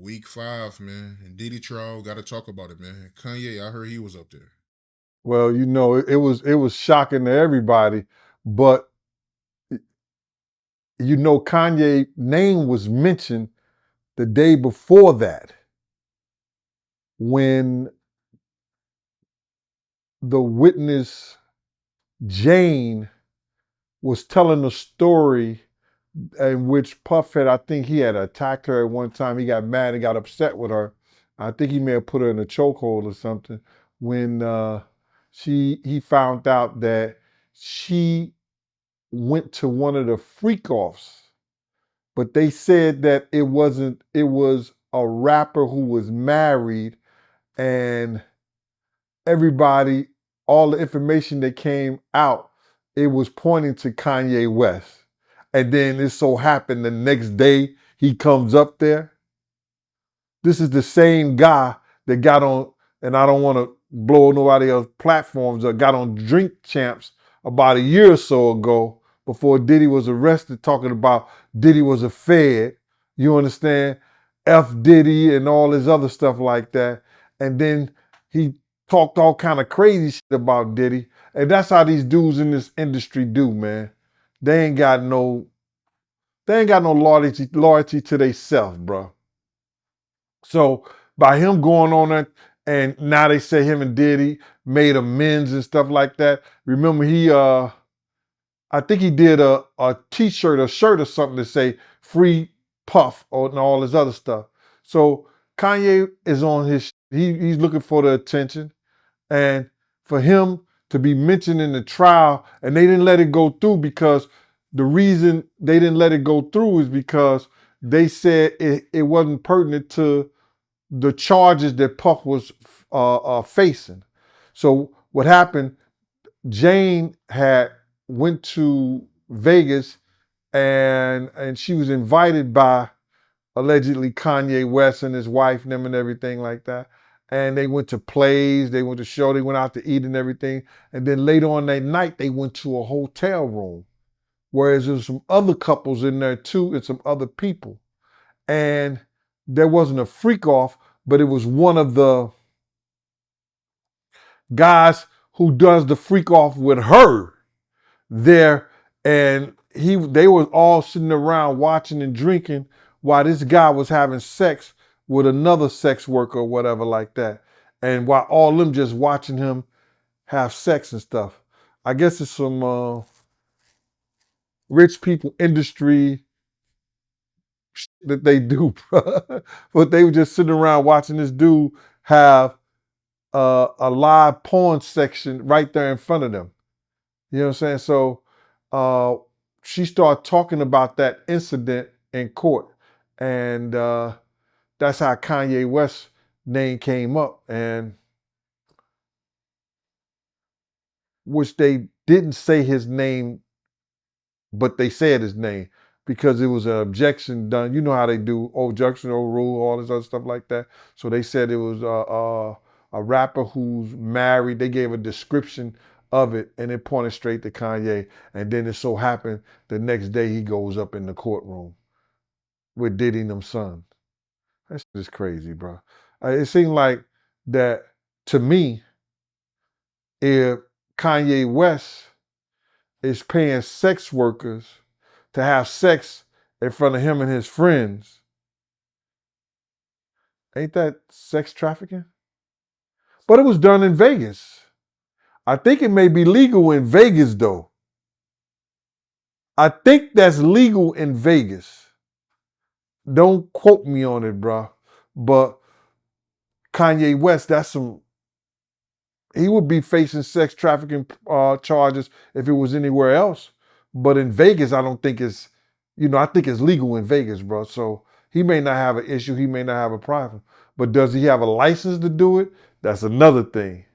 Week 5, man. And Diddy trial, got to talk about it, man. Kanye, I heard he was up there. Well, it was shocking to everybody, but Kanye name was mentioned the day before that when the witness Jane was telling a story in which Puff had, I think he had attacked her at one time. He got mad and got upset with her. I think he may have put her in a chokehold or something when he found out that she went to one of the freak offs, but they said that it wasn't, it was a rapper who was married, and everybody, all the information that came out, it was pointing to Kanye West. And then it so happened the next day he comes up there. This is the same guy that got on, and I don't want to blow nobody else's platforms up, got on Drink Champs about a year or so ago before Diddy was arrested, talking about Diddy was a fed. You understand? F Diddy and all this other stuff like that. And then he talked all kind of crazy shit about Diddy. And that's how these dudes in this industry do, man. They ain't got no loyalty to themselves, bro. So by him going on that, and now they say him and Diddy made amends and stuff like that. Remember I think he did a t-shirt, a shirt or something to say free Puff and all this other stuff. So Kanye is on he's looking for the attention, and for him to be mentioned in the trial, and they didn't let it go through because the reason they didn't let it go through is because they said it wasn't pertinent to the charges that Puff was facing. So what happened? Jane had went to Vegas, and she was invited by allegedly Kanye West and his wife and them and everything like that. And they went to plays, they went to show, they went out to eat and everything. And then later on that night, they went to a hotel room. Whereas there's some other couples in there too and some other people. And there wasn't a freak off, but it was one of the guys who does the freak off with her there, and they were all sitting around watching and drinking while this guy was having sex with another sex worker or whatever like that, and while all them just watching him have sex and stuff. I guess it's some rich people industry that they do, but they were just sitting around watching this dude have a live porn section right there in front of them. You know what I'm saying? So she started talking about that incident in court. And that's how Kanye West's name came up, and which they didn't say his name, but they said his name because it was an objection done. You know how they do objection rule, all this other stuff like that. So they said it was a rapper who's married. They gave a description of it, and it pointed straight to Kanye. And then it so happened the next day he goes up in the courtroom with Diddy and them son. That's just crazy, bro. It seemed like that to me, if Kanye West is paying sex workers to have sex in front of him and his friends, ain't that sex trafficking? But it was done in Vegas. I think it may be legal in Vegas, though. I think that's legal in Vegas. Don't quote me on it, bro. But Kanye West, he would be facing sex trafficking charges if it was anywhere else. But in Vegas, I don't think it's, I think it's legal in Vegas, bro. So he may not have an issue. He may not have a problem. But does he have a license to do it? That's another thing.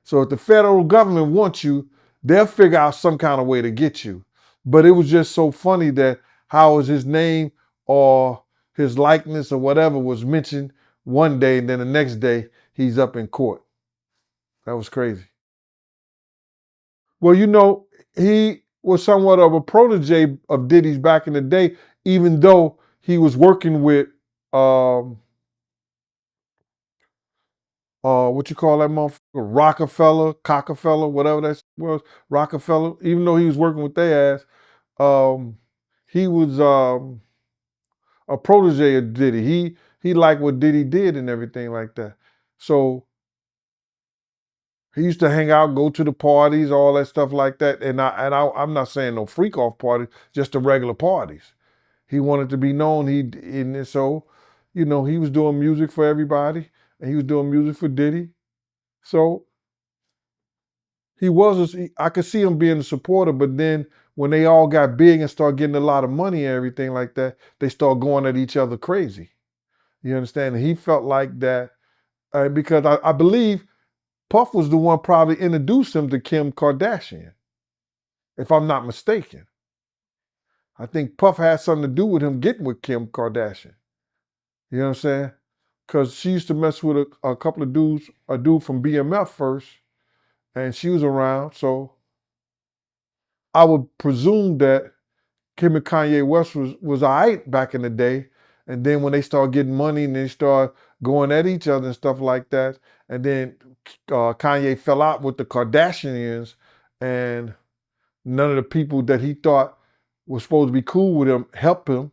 So if the federal government wants you, they'll figure out some kind of way to get you. But it was just so funny that how was his name or his likeness or whatever was mentioned one day, and then the next day he's up in court. That was crazy. Well, he was somewhat of a protege of Diddy's back in the day, even though he was working with um, what you call that motherfucker? Rockefeller, whatever that was, Rockefeller. Even though he was working with their ass, um, he was a protege of Diddy. He liked what Diddy did and everything like that. So he used to hang out, go to the parties, all that stuff like that. I'm not saying no freak off parties, just the regular parties. He wanted to be known. He was doing music for everybody, and he was doing music for Diddy. So I could see him being a supporter, but then when they all got big and started getting a lot of money and everything like that, they start going at each other crazy. You understand? And he felt like that because I believe Puff was the one probably introduced him to Kim Kardashian, if I'm not mistaken. I think Puff had something to do with him getting with Kim Kardashian. You know what I'm saying? Because she used to mess with a couple of dudes, a dude from BMF first, and she was around. So I would presume that Kim and Kanye West was all right back in the day. And then when they start getting money and they start going at each other and stuff like that, and then Kanye fell out with the Kardashians, and none of the people that he thought was supposed to be cool with him helped him.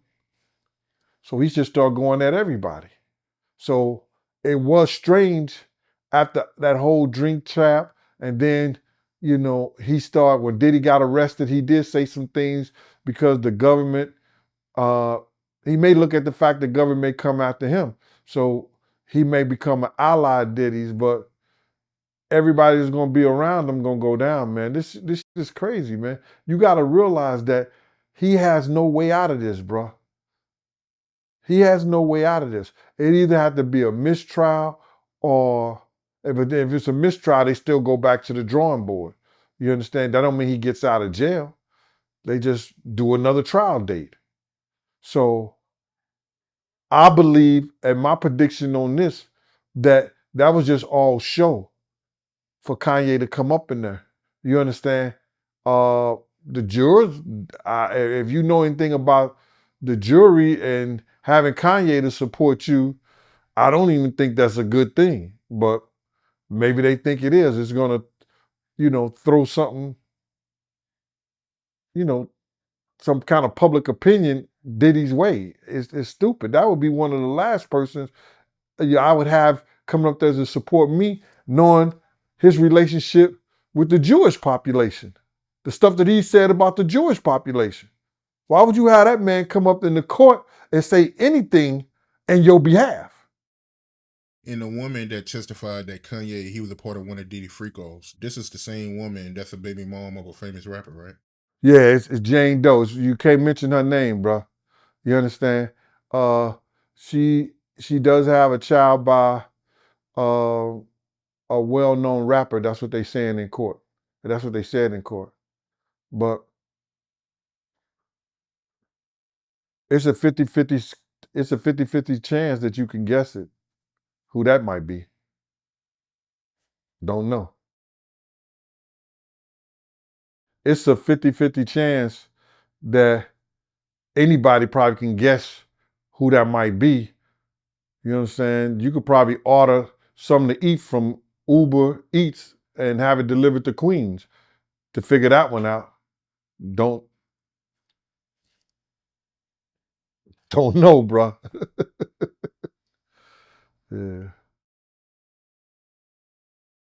So he just started going at everybody. So it was strange after that whole drink trap. And then, when Diddy got arrested, he did say some things because the government, uh, he may look at the fact the government may come after him. So he may become an ally of Diddy's, but everybody that's gonna be around him gonna go down, man. This is crazy, man. You gotta realize that he has no way out of this, bro. He has no way out of this. It either had to be a mistrial or if it's a mistrial, they still go back to the drawing board. You understand? That don't mean he gets out of jail. They just do another trial date. So I believe, and my prediction on this, that was just all show for Kanye to come up in there. You understand? The jurors, if you know anything about the jury and having Kanye to support you, I don't even think that's a good thing. But maybe they think it is. It's gonna, throw something, you know, some kind of public opinion Diddy's way. It's stupid. That would be one of the last persons I would have coming up there to support me, knowing his relationship with the Jewish population, the stuff that he said about the Jewish population. Why would you have that man come up in the court and say anything in your behalf? And the woman that testified that Kanye, he was a part of one of Diddy Freakos. This is the same woman that's a baby mom of a famous rapper, right? Yeah, it's Jane Doe. You can't mention her name, bro. You understand? Uh, she does have a child by uh, a well-known rapper. That's what they saying in court. That's what they said in court. But it's a 50-50 it's a 50-50 chance that you can guess it. Who that might be. Don't know. It's a 50-50 chance that anybody probably can guess who that might be. You know what I'm saying? You could probably order something to eat from Uber Eats and have it delivered to Queens to figure that one out. Don't don't know, bruh. Yeah.